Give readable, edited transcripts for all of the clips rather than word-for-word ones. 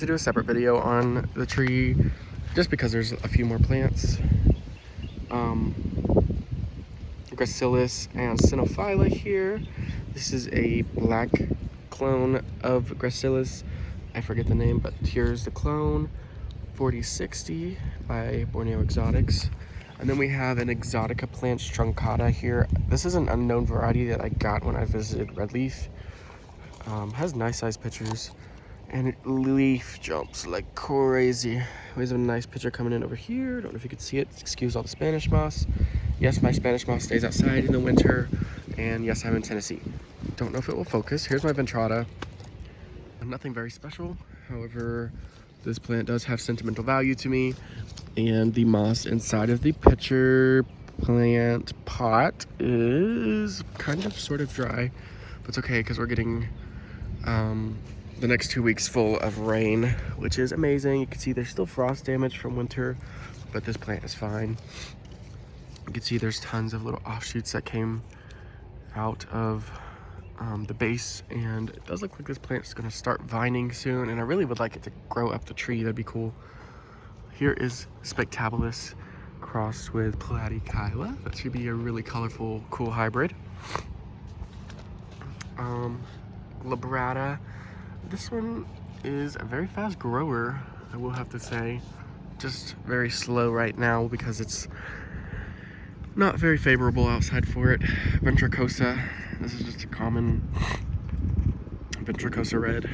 To do a separate video on the tree just because there's a few more plants. Gracilis and Cinephylla here. This is a black clone of Gracilis. I forget the name, but here's the clone. 4060 by Borneo Exotics. And then we have an Exotica plant truncata here. This is an unknown variety that I got when I visited Redleaf. Has nice sized pictures. And it leaf jumps like crazy. We have a nice picture coming in over here. Don't know if you can see it. Excuse all the Spanish moss. Yes, my Spanish moss stays outside in the winter. And yes, I'm in Tennessee. Don't know if it will focus. Here's my Ventrata. Nothing very special. However, this plant does have sentimental value to me. And the moss inside of the pitcher plant pot is kind of sort of dry. But it's okay because we're getting the next 2 weeks full of rain, which is amazing. You can see there's still frost damage from winter, but this plant is fine. You can see there's tons of little offshoots that came out of the base, and it does look like this plant is going to start vining soon, and I really would like it to grow up the tree. That'd be cool. Here is Spectabilis crossed with Platykyla. That should be a really colorful, cool hybrid. Labrata. This one is a very fast grower, I will have to say. Just very slow right now because it's not very favorable outside for it. Ventricosa. This is just a common Ventricosa red.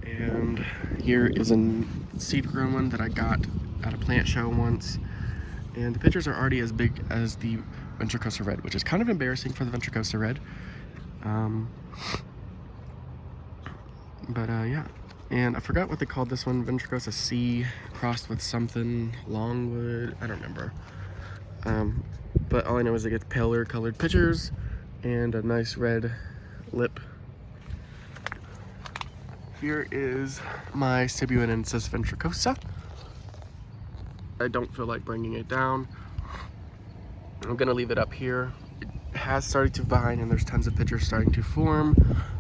And here is a seed grown one that I got at a plant show once. And the pictures are already as big as the Ventricosa red, which is kind of embarrassing for the Ventricosa red. Yeah, and I forgot what they called this one. Ventricosa C crossed with something, Longwood, I don't remember. But all I know is it gets paler colored pictures and a nice red lip. Here is my Sibuinensis Ventricosa. I don't feel like bringing it down. I'm gonna leave it up here. It has started to vine and there's tons of pictures starting to form.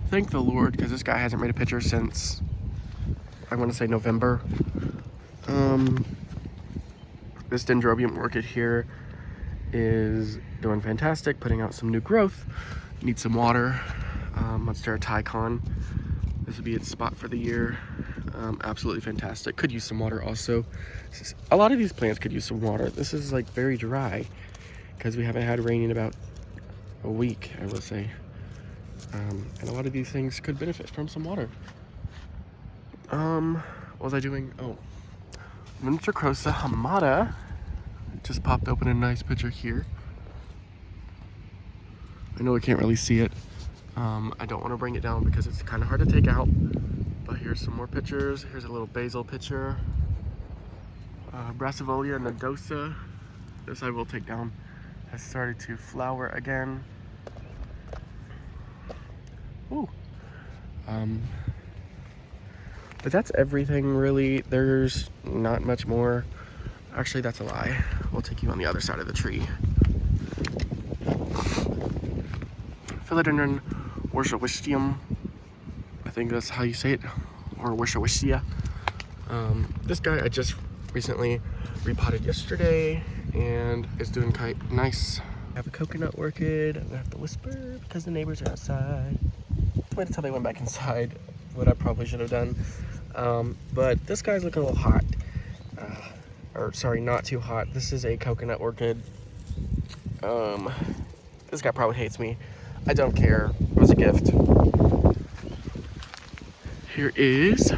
Thank the Lord, because this guy hasn't made a picture since, I want to say November. This Dendrobium orchid here is doing fantastic, putting out some new growth. Needs some water. Monstera Tycon. This would be its spot for the year. Absolutely fantastic. Could use some water also. A lot of these plants could use some water. This is like very dry because we haven't had rain in about a week, I will say. And a lot of these things could benefit from some water. What was I doing? Oh, Ventricosa hamada just popped open a nice picture here. I know we can't really see it. I don't want to bring it down because it's kind of hard to take out. But here's some more pictures. Here's a little basil picture. Brassivolia nodosa. This I will take down. Has started to flower again. Ooh. But that's everything really. There's not much more. Actually, that's a lie. We'll take you on the other side of the tree. Philodendron Worcestershire. I think that's how you say it. Or Worcestershire. This guy I just recently repotted yesterday and it's doing quite nice. I have a coconut orchid. I'm gonna have to whisper because the neighbors are outside. Wait until they went back inside, what I probably should have done. But this guy's looking a little hot. Or sorry, not too hot. This is a coconut orchid. This guy probably hates me. I don't care. It was a gift. Here is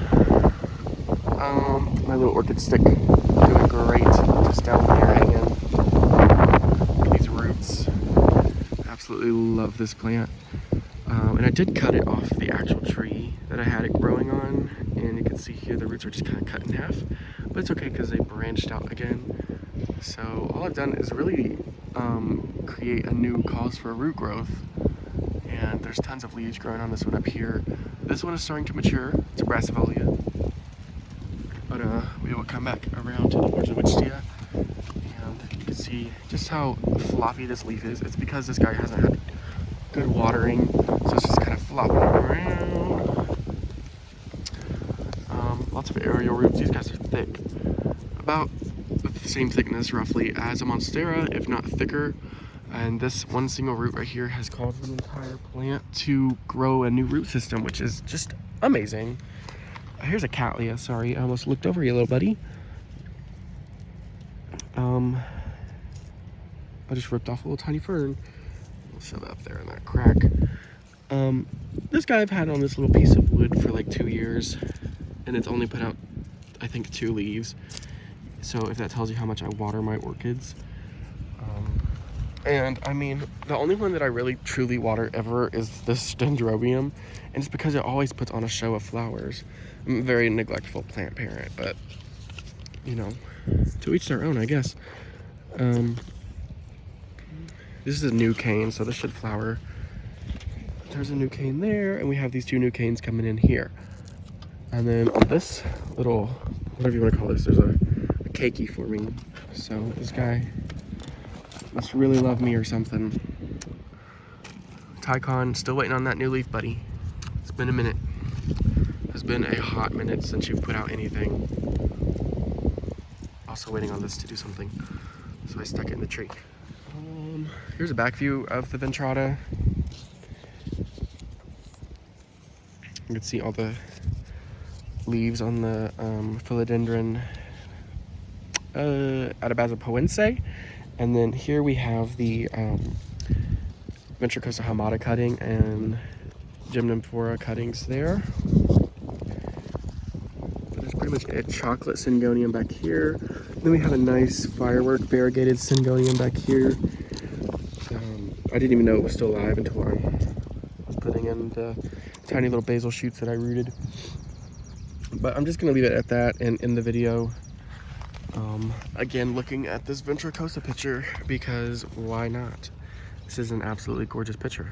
my little orchid stick. Doing great. Just down here hanging. Look at these roots. Absolutely love this plant. And I did cut it off the actual tree that I had it growing on, and you can see here the roots are just kind of cut in half, but it's okay because they branched out again. So all I've done is really create a new cause for root growth, and there's tons of leaves growing on this one up here. This one is starting to mature. It's a Brassivolia, but we will come back around to the Worcestershire, and you can see just how floppy this leaf is. It's because this guy hasn't had good watering, so it's just kind of flopping around. Lots of of aerial roots. These guys are thick. About the same thickness roughly as a monstera, if not thicker. And this one single root right here has caused an entire plant to grow a new root system, which is just amazing. Here's a cattleya. Sorry, I almost looked over you, little buddy. I just ripped off a little tiny fern. I'll shove it up there in that crack. This guy I've had on this little piece of wood for like 2 years, and it's only put out, I think, 2 leaves. So if that tells you how much I water my orchids. And I mean, the only one that I really truly water ever is this dendrobium, and it's because it always puts on a show of flowers. I'm a very neglectful plant parent, but you know, to each their own, I guess. This is a new cane, so this should flower. There's a new cane there, and we have these 2 new canes coming in here. And then on this little, whatever you want to call this, there's a keiki forming. So this guy must really love me or something. Tycon, still waiting on that new leaf, buddy. It's been a minute. It's been a hot minute since you've put out anything. Also waiting on this to do something, so I stuck it in the tree. Here's a back view of the Ventrata. You can see all the leaves on the philodendron Atabazapoense. And then here we have the Ventricosa hamata cutting and Gymnamphora cuttings there. But that's pretty much it. Chocolate Syngonium back here. Then we have a nice firework variegated Syngonium back here. I didn't even know it was still alive until I was putting in the tiny little basil shoots that I rooted. But I'm just going to leave it at that and in the video. Again, looking at this Ventricosa picture because why not? This is an absolutely gorgeous picture.